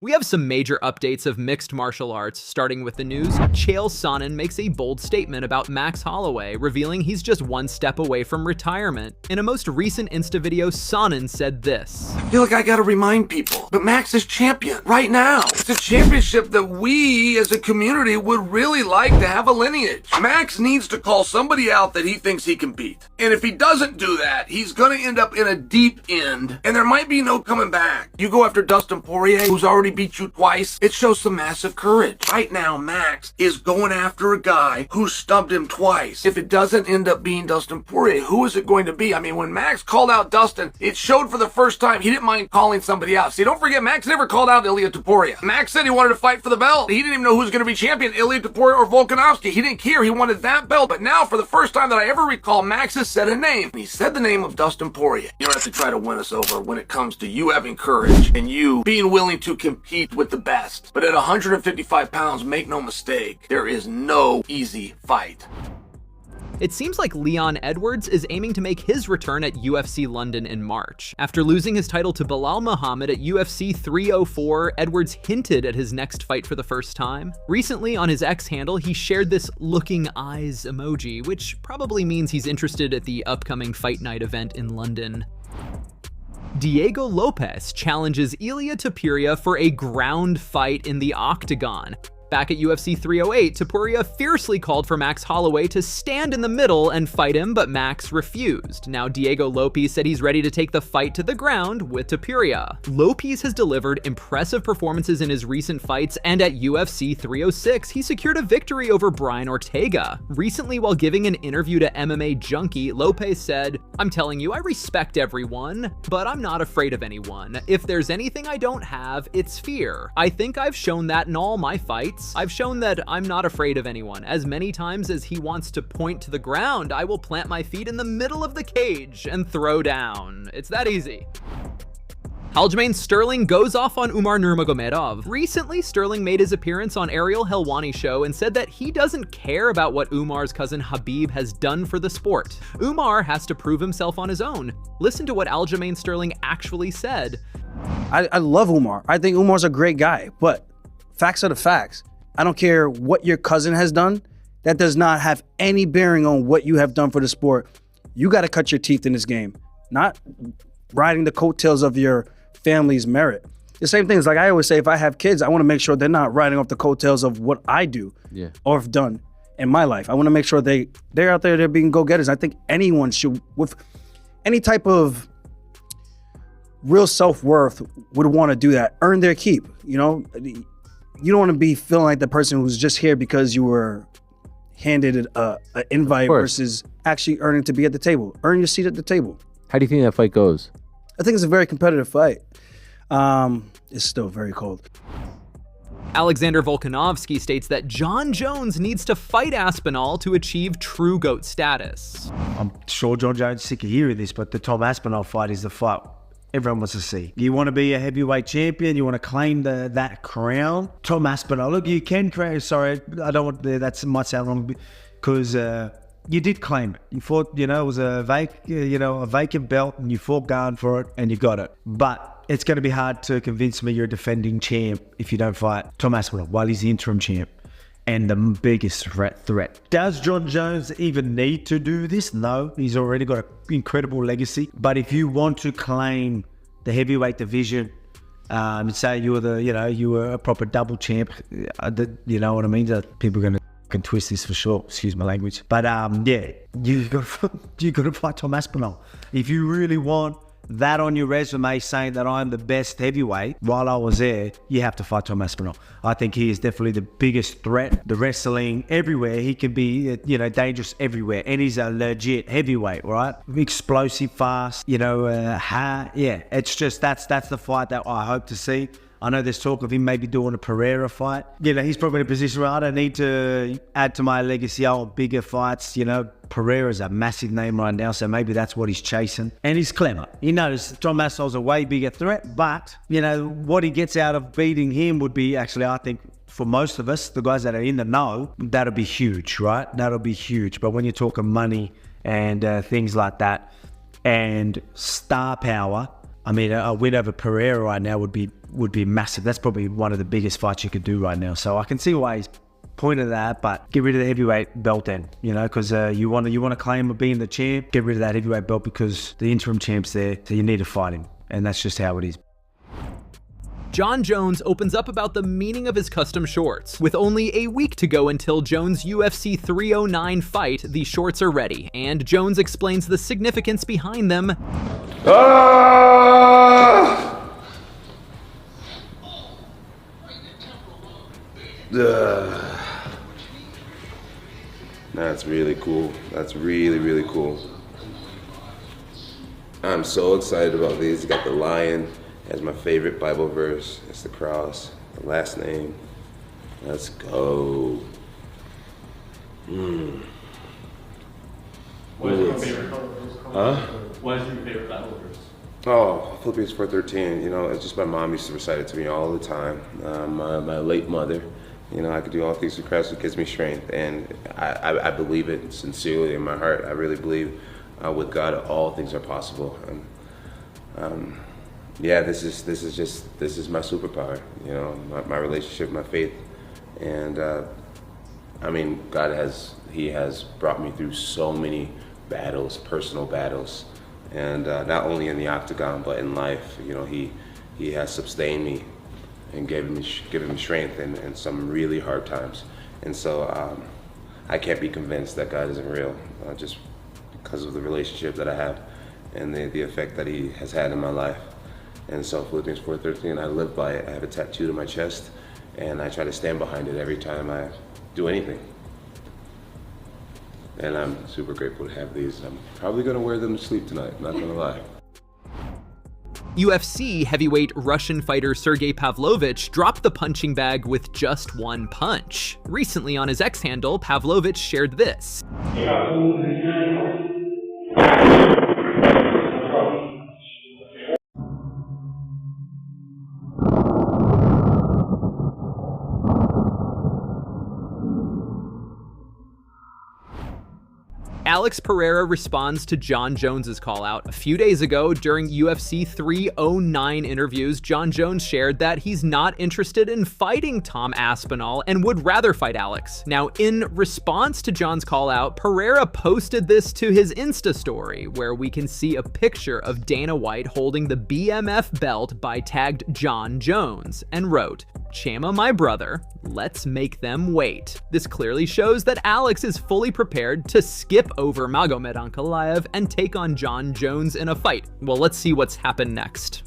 We have some major updates of mixed martial arts, starting with the news. Chael Sonnen makes a bold statement about Max Holloway, revealing he's just one step away from retirement. In a most recent Insta video, Sonnen said this. I feel like I gotta remind people, but Max is champion right now. It's a championship that we as a community would really like to have a lineage. Max needs to call somebody out that he thinks he can beat. And if he doesn't do that, he's gonna end up in a deep end, and there might be no coming back. You go after Dustin Poirier, who's already beat you twice, it shows some massive courage. Right now, Max is going after a guy who stumped him twice. If it doesn't end up being Dustin Poirier, who is it going to be? I mean, when Max called out Dustin, it showed for the first time he didn't mind calling somebody out. See, don't forget, Max never called out Ilia Topuria. Max said he wanted to fight for the belt. He didn't even know who was going to be champion, Ilia Topuria or Volkanovski. He didn't care. He wanted that belt. But now, for the first time that I ever recall, Max has said a name. And he said the name of Dustin Poirier. You don't have to try to win us over when it comes to you having courage and you being willing to compete with the best. But at 155 pounds, make no mistake, there is no easy fight. It seems like Leon Edwards is aiming to make his return at UFC London in March. After losing his title to Belal Muhammad at UFC 304, Edwards hinted at his next fight for the first time. Recently, on his X handle, he shared this looking eyes emoji, which probably means he's interested at the upcoming Fight Night event in London. Diego Lopes challenges Ilia Topuria for a ground fight in the octagon. Back at UFC 308, Topuria fiercely called for Max Holloway to stand in the middle and fight him, but Max refused. Now Diego Lopes said he's ready to take the fight to the ground with Topuria. Lopes has delivered impressive performances in his recent fights, and at UFC 306, he secured a victory over Brian Ortega. Recently, while giving an interview to MMA Junkie, Lopes said, "I'm telling you, I respect everyone, but I'm not afraid of anyone. If there's anything I don't have, it's fear. I think I've shown that in all my fights. I've shown that I'm not afraid of anyone. As many times as he wants to point to the ground, I will plant my feet in the middle of the cage and throw down. It's that easy." Aljamain Sterling goes off on Umar Nurmagomedov. Recently, Sterling made his appearance on Ariel Helwani show and said that he doesn't care about what Umar's cousin Habib has done for the sport. Umar has to prove himself on his own. Listen to what Aljamain Sterling actually said. I love Umar. I think Umar's a great guy, but facts are the facts. I don't care what your cousin has done. That does not have any bearing on what you have done for the sport. You got to cut your teeth in this game, not riding the coattails of your family's merit. The same thing is, like I always say, if I have kids, I want to make sure they're not riding off the coattails of what I do or have done in my life. I want to make sure they're out there, they're being go-getters. I think anyone should, with any type of real self-worth, would want to do that, earn their keep, you know? You don't want to be feeling like the person who's just here because you were handed an invite versus actually earning to be at the table. Earn your seat at the table. How do you think that fight goes? I think it's a very competitive fight. It's still very cold. Alexander Volkanovski states that Jon Jones needs to fight Aspinall to achieve true GOAT status. I'm sure Jon Jones is sick of hearing this, but the Tom Aspinall fight is the fight everyone wants to see. You want to be a heavyweight champion, you want to claim that crown. Tom Aspinall, look, you can claim, sorry, I don't want, that might sound wrong, because you did claim it. You fought, you know, it was a vacant belt, and you fought going for it, and you got it. But it's going to be hard to convince me you're a defending champ if you don't fight Tom Aspinall while he's the interim champ and the biggest threat. Does Jon Jones even need to do this? No, he's already got an incredible legacy. But if you want to claim the heavyweight division, say you were a proper double champ, you know what I mean? People are going to twist this for sure, excuse my language. But yeah, you got to fight Tom Aspinall. If you really want that on your resume saying that I'm the best heavyweight while I was there, you have to fight Tom Aspinall. I think he is definitely the biggest threat. The wrestling everywhere, he can be, you know, dangerous everywhere, and he's a legit heavyweight, right? Explosive, fast, you know, yeah. It's just that's the fight that I hope to see. I know there's talk of him maybe doing a Pereira fight. You know, he's probably in a position where I don't need to add to my legacy. I want bigger fights. You know, Pereira's a massive name right now, so maybe that's what he's chasing. And he's clever. He knows Tom Aspinall's a way bigger threat, but, you know, what he gets out of beating him would be actually, I think, for most of us, the guys that are in the know, that'll be huge, right? That'll be huge. But when you're talking money and things like that and star power, I mean, a win over Pereira right now would be massive. That's probably one of the biggest fights you could do right now. So I can see why he's pointed at that, but get rid of the heavyweight belt then, you know, because you want to claim of being the champ. Get rid of that heavyweight belt because the interim champ's there, so you need to fight him, and that's just how it is. Jon Jones opens up about the meaning of his custom shorts. With only a week to go until Jones' UFC 309 fight, the shorts are ready, and Jones explains the significance behind them. That's really cool. That's really, really cool. I'm so excited about these. You got the lion as my favorite Bible verse. It's the cross, the last name. Let's go. What is your favorite Bible verse? Huh? What is your favorite Bible verse? Oh, Philippians 4:13. You know, it's just my mom used to recite it to me all the time. My late mother. You know, I could do all things through Christ who gives me strength, and I believe it sincerely in my heart. I really believe with God all things are possible. Yeah, this is my superpower. You know, my relationship, my faith, and I mean, God has brought me through so many battles, personal battles, and not only in the octagon but in life. You know, He has sustained me and given me strength in some really hard times. And so I can't be convinced that God isn't real just because of the relationship that I have and the effect that He has had in my life. And so Philippians 4:13, I live by it. I have it tattooed on my chest, and I try to stand behind it every time I do anything. And I'm super grateful to have these. I'm probably gonna wear them to sleep tonight, not gonna lie. UFC heavyweight Russian fighter Sergei Pavlovich dropped the punching bag with just one punch. Recently on his X handle, Pavlovich shared this. Alex Pereira responds to Jon Jones's call out. A few days ago, during UFC 309 interviews, Jon Jones shared that he's not interested in fighting Tom Aspinall and would rather fight Alex. Now, in response to Jon's call out, Pereira posted this to his Insta story, where we can see a picture of Dana White holding the BMF belt by tagged Jon Jones, and wrote, "Chama, my brother, let's make them wait." This clearly shows that Alex is fully prepared to skip over Magomed Ankalaev and take on Jon Jones in a fight. Well, let's see what's happened next.